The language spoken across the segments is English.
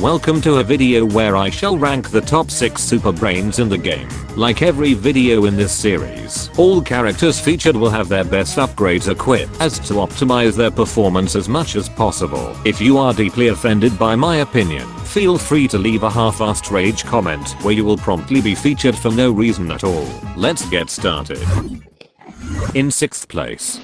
Welcome to a video where I shall rank the top 6 super brains in the game. Like every video in this series, all characters featured will have their best upgrades equipped as to optimize their performance as much as possible. If you are deeply offended by my opinion, feel free to leave a half-assed rage comment where you will promptly be featured for no reason at all. Let's get started. In 6th place,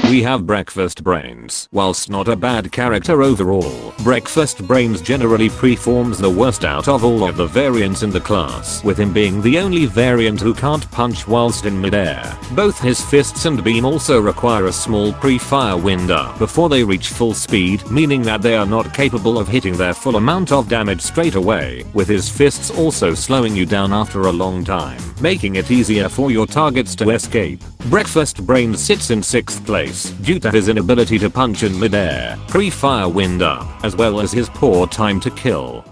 we have Breakfast Brains. Whilst not a bad character overall, Breakfast Brains generally performs the worst out of all of the variants in the class, with him being the only variant who can't punch whilst in midair. Both his fists and beam also require a small pre-fire window before they reach full speed, meaning that they are not capable of hitting their full amount of damage straight away, with his fists also slowing you down after a long time, making it easier for your targets to escape. Breakfast Brains sits in 6th place due to his inability to punch in midair, pre-fire window, as well as his poor time to kill.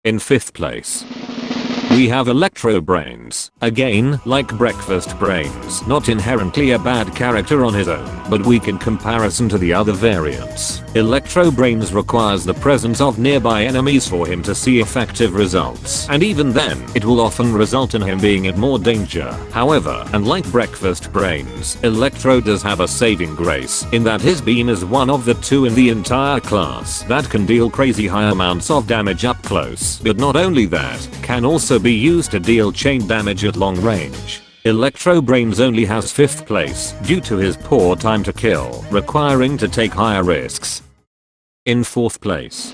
In 5th place, we have Electro Brains. Again, like Breakfast Brains, not inherently a bad character on his own, but weak in comparison to the other variants. Electro Brains requires the presence of nearby enemies for him to see effective results, and even then, it will often result in him being in more danger. However, unlike Breakfast Brains, Electro does have a saving grace, in that his beam is one of the 2 in the entire class that can deal crazy high amounts of damage up close, but not only that, can also be used to deal chain damage at long range. Electro Brains only has 5th place due to his poor time to kill, requiring to take higher risks. In 4th place,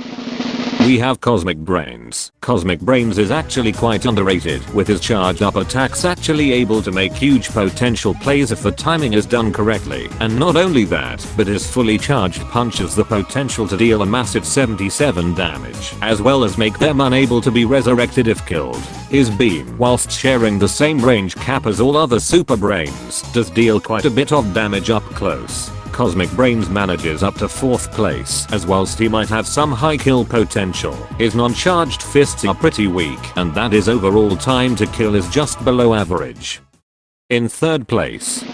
we have Cosmic Brains. Cosmic Brains is actually quite underrated, with his charged up attacks actually able to make huge potential plays if the timing is done correctly, and not only that, but his fully charged punch has the potential to deal a massive 77 damage, as well as make them unable to be resurrected if killed. His beam, whilst sharing the same range cap as all other super brains, does deal quite a bit of damage up close. Cosmic Brains manages up to 4th place, as whilst he might have some high kill potential, his non-charged fists are pretty weak, and that his overall time to kill is just below average. In 3rd place,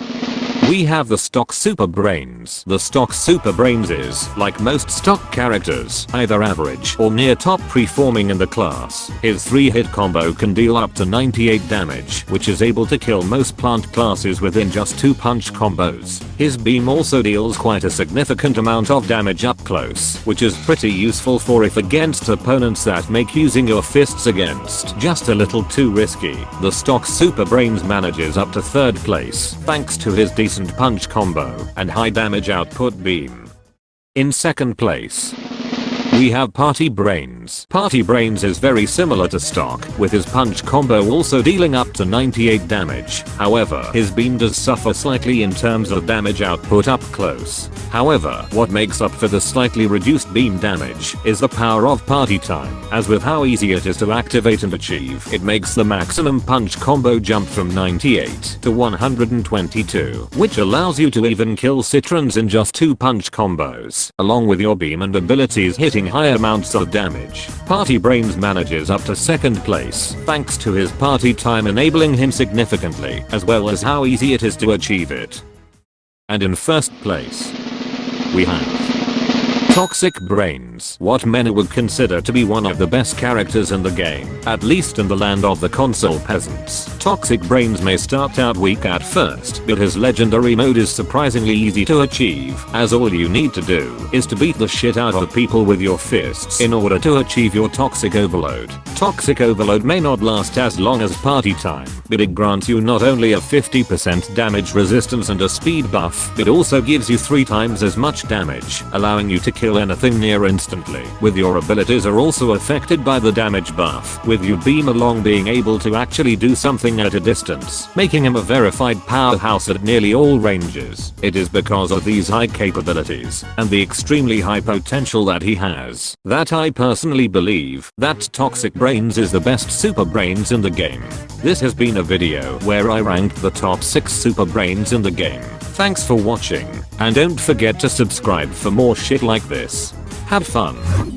we have the stock Super Brains. The stock Super Brains is, like most stock characters, either average or near top performing in the class. His 3-hit combo can deal up to 98 damage, which is able to kill most plant classes within just 2 punch combos. His beam also deals quite a significant amount of damage up close, which is pretty useful for if against opponents that make using your fists against just a little too risky. The stock Super Brains manages up to 3rd place, thanks to his decent punch combo and high damage output beam. In 2nd place, we have Party Brains. Party Brains is very similar to stock, with his punch combo also dealing up to 98 damage. However, his beam does suffer slightly in terms of damage output up close. However, what makes up for the slightly reduced beam damage is the power of Party Time, as with how easy it is to activate and achieve, it makes the maximum punch combo jump from 98 to 122, which allows you to even kill Citrons in just 2 punch combos, along with your beam and abilities hitting high amounts of damage. Party Brains manages up to 2nd place, thanks to his Party Time enabling him significantly, as well as how easy it is to achieve it. And in 1st place, we have Toxic Brains. What many would consider to be one of the best characters in the game, at least in the land of the console peasants. Toxic Brains may start out weak at first, but his legendary mode is surprisingly easy to achieve, as all you need to do is to beat the shit out of people with your fists in order to achieve your Toxic Overload. Toxic Overload may not last as long as Party Time, but it grants you not only a 50% damage resistance and a speed buff, but also gives you 3 times as much damage, allowing you to kill anything near instantly. With your abilities are also affected by the damage buff, with your beam along being able to actually do something at a distance, making him a verified powerhouse at nearly all ranges. It is because of these high capabilities, and the extremely high potential that he has, that I personally believe that Toxic Brains is the best super brains in the game. This has been a video where I ranked the top 6 super brains in the game. Thanks for watching, and don't forget to subscribe for more shit like this. Have fun.